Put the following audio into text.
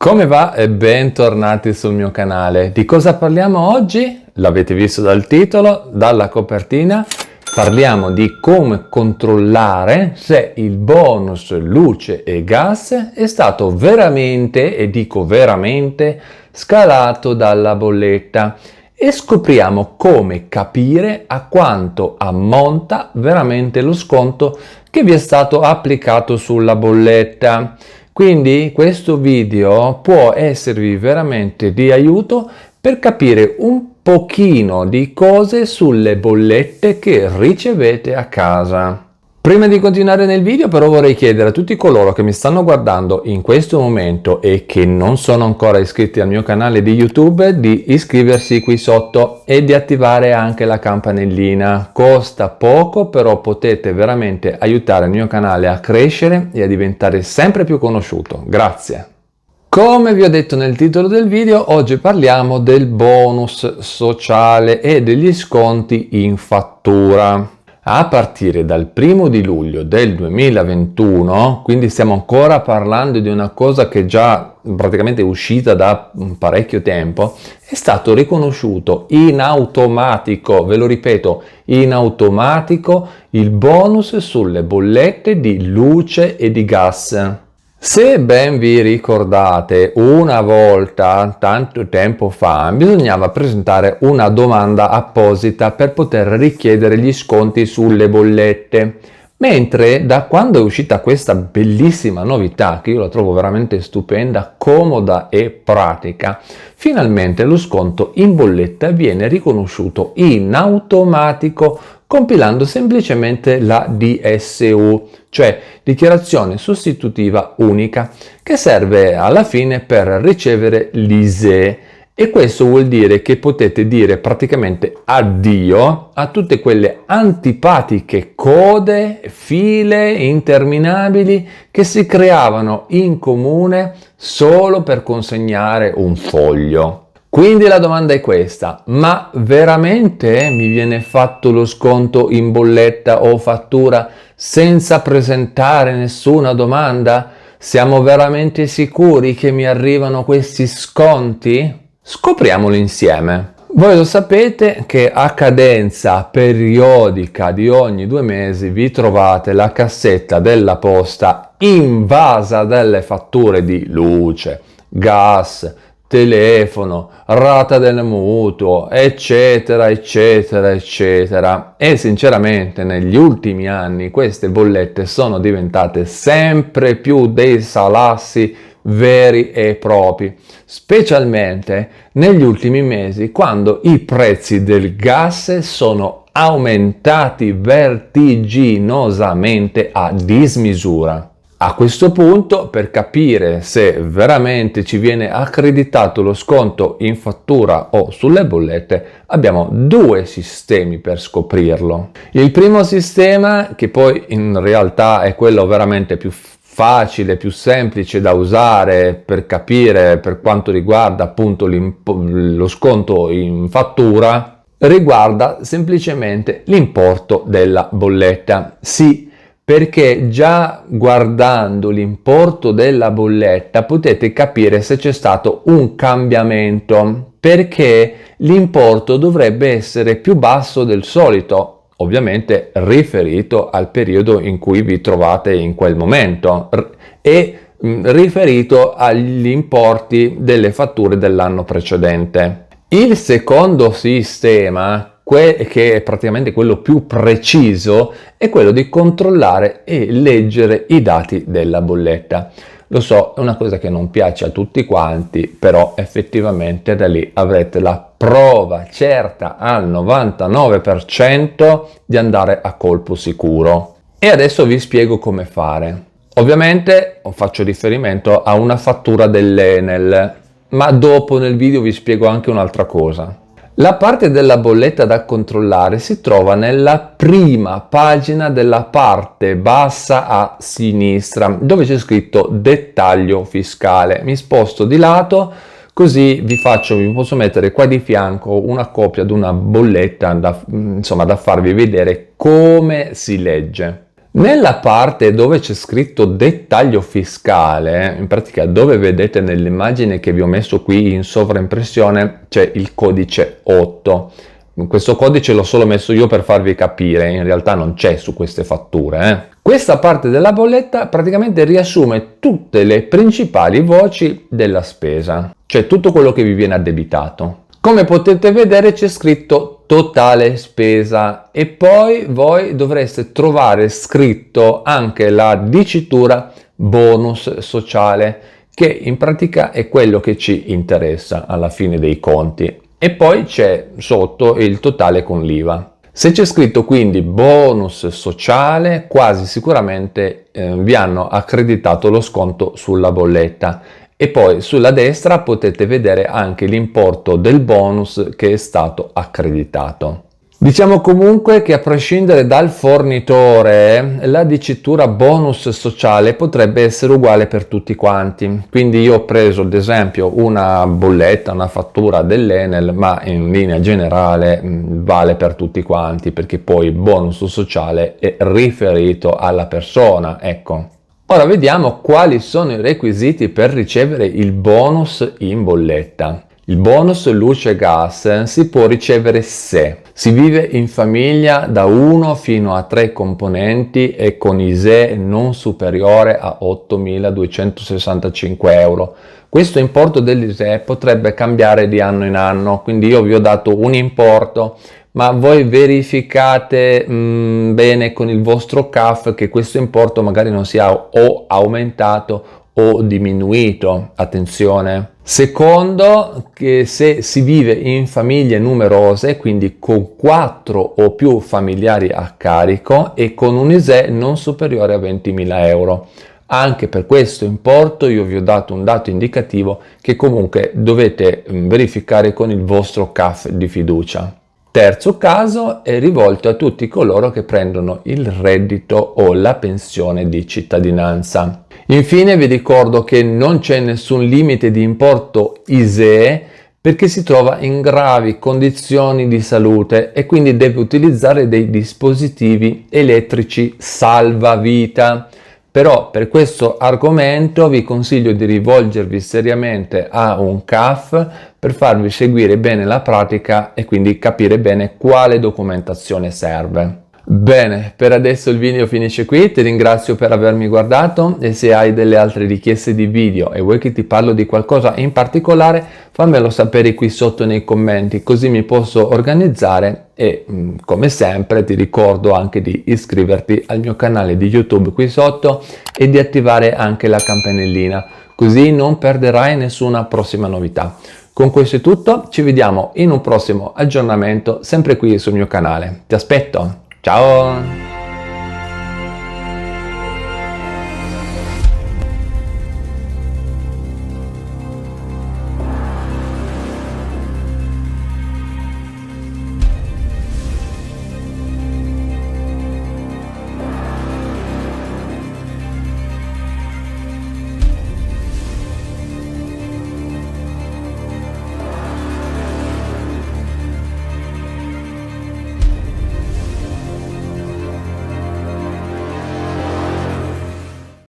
Come va e bentornati sul mio canale. Di cosa parliamo oggi? L'avete visto dal titolo, dalla copertina. Parliamo di come controllare se il bonus luce e gas è stato veramente, e dico veramente, scalato dalla bolletta e scopriamo come capire a quanto ammonta veramente lo sconto che vi è stato applicato sulla bolletta. Quindi questo video può esservi veramente di aiuto per capire un pochino di cose sulle bollette che ricevete a casa. Prima di continuare nel video però vorrei chiedere a tutti coloro che mi stanno guardando in questo momento e che non sono ancora iscritti al mio canale di YouTube di iscriversi qui sotto e di attivare anche la campanellina. Costa poco, però potete veramente aiutare il mio canale a crescere e a diventare sempre più conosciuto. Grazie! Come vi ho detto nel titolo del video, oggi parliamo del bonus sociale e degli sconti in fattura. A partire dal 1° di luglio del 2021, quindi stiamo ancora parlando di una cosa che già praticamente è uscita da parecchio tempo, è stato riconosciuto in automatico, ve lo ripeto, in automatico il bonus sulle bollette di luce e di gas. Se ben vi ricordate, una volta, tanto tempo fa, bisognava presentare una domanda apposita per poter richiedere gli sconti sulle bollette, mentre da quando è uscita questa bellissima novità, che io la trovo veramente stupenda, comoda e pratica, finalmente lo sconto in bolletta viene riconosciuto in automatico compilando semplicemente la DSU, cioè dichiarazione sostitutiva unica, che serve alla fine per ricevere l'ISEE. E questo vuol dire che potete dire praticamente addio a tutte quelle antipatiche code, file interminabili che si creavano in comune solo per consegnare un foglio. Quindi la domanda è questa: ma veramente mi viene fatto lo sconto in bolletta o fattura senza presentare nessuna domanda? Siamo veramente sicuri che mi arrivano questi sconti? Scopriamolo insieme. Voi lo sapete che a cadenza periodica di ogni 2 mesi vi trovate la cassetta della posta invasa delle fatture di luce, gas, telefono, rata del mutuo, eccetera, eccetera, eccetera. E sinceramente negli ultimi anni queste bollette sono diventate sempre più dei salassi veri e propri, specialmente negli ultimi mesi quando i prezzi del gas sono aumentati vertiginosamente a dismisura. A questo punto, per capire se veramente ci viene accreditato lo sconto in fattura o sulle bollette, abbiamo 2 sistemi per scoprirlo. Il primo sistema, che poi in realtà è quello veramente più facile, più semplice da usare per capire per quanto riguarda appunto lo sconto in fattura, riguarda semplicemente l'importo della bolletta. Sì, perché già guardando l'importo della bolletta potete capire se c'è stato un cambiamento, perché l'importo dovrebbe essere più basso del solito, ovviamente riferito al periodo in cui vi trovate in quel momento e riferito agli importi delle fatture dell'anno precedente. Il secondo sistema, che è praticamente quello più preciso, è quello di controllare e leggere i dati della bolletta. Lo so, è una cosa che non piace a tutti quanti, però effettivamente da lì avrete la prova certa al 99% di andare a colpo sicuro. E adesso vi spiego come fare. Ovviamente faccio riferimento a una fattura dell'Enel, ma dopo nel video vi spiego anche un'altra cosa. La parte della bolletta da controllare si trova nella prima pagina della parte bassa a sinistra, dove c'è scritto dettaglio fiscale. Mi sposto di lato così vi posso mettere qua di fianco una copia di una bolletta da farvi vedere come si legge. Nella parte dove c'è scritto dettaglio fiscale, in pratica dove vedete nell'immagine che vi ho messo qui in sovraimpressione, c'è il codice 8. Questo codice l'ho solo messo io per farvi capire, in realtà non c'è su queste fatture. Questa parte della bolletta praticamente riassume tutte le principali voci della spesa, cioè tutto quello che vi viene addebitato. Come potete vedere c'è scritto totale spesa e poi voi dovreste trovare scritto anche la dicitura bonus sociale, che in pratica è quello che ci interessa alla fine dei conti. E poi c'è sotto il totale con l'IVA. Se c'è scritto quindi bonus sociale, quasi sicuramente vi hanno accreditato lo sconto sulla bolletta. E poi sulla destra potete vedere anche l'importo del bonus che è stato accreditato. Diciamo comunque che a prescindere dal fornitore, la dicitura bonus sociale potrebbe essere uguale per tutti quanti. Quindi io ho preso ad esempio una bolletta, una fattura dell'Enel, ma in linea generale vale per tutti quanti, perché poi il bonus sociale è riferito alla persona, ecco. Ora vediamo quali sono i requisiti per ricevere il bonus in bolletta. Il bonus luce e gas si può ricevere se si vive in famiglia da 1 fino a 3 componenti e con ISEE non superiore a 8.265 euro. Questo importo dell'ISEE potrebbe cambiare di anno in anno, quindi io vi ho dato un importo, ma voi verificate bene con il vostro CAF che questo importo magari non sia o aumentato o diminuito. Attenzione. Secondo, che se si vive in famiglie numerose, quindi con 4 o più familiari a carico e con un ISEE non superiore a 20.000 euro. Anche per questo importo io vi ho dato un dato indicativo che comunque dovete verificare con il vostro CAF di fiducia. Terzo caso è rivolto a tutti coloro che prendono il reddito o la pensione di cittadinanza. Infine vi ricordo che non c'è nessun limite di importo ISEE perché si trova in gravi condizioni di salute e quindi deve utilizzare dei dispositivi elettrici salvavita. Però per questo argomento vi consiglio di rivolgervi seriamente a un CAF per farvi seguire bene la pratica e quindi capire bene quale documentazione serve. Bene, per adesso il video finisce qui, ti ringrazio per avermi guardato e se hai delle altre richieste di video e vuoi che ti parlo di qualcosa in particolare, fammelo sapere qui sotto nei commenti, così mi posso organizzare e come sempre ti ricordo anche di iscriverti al mio canale di YouTube qui sotto e di attivare anche la campanellina, così non perderai nessuna prossima novità. Con questo è tutto, ci vediamo in un prossimo aggiornamento sempre qui sul mio canale. Ti aspetto! Ciao!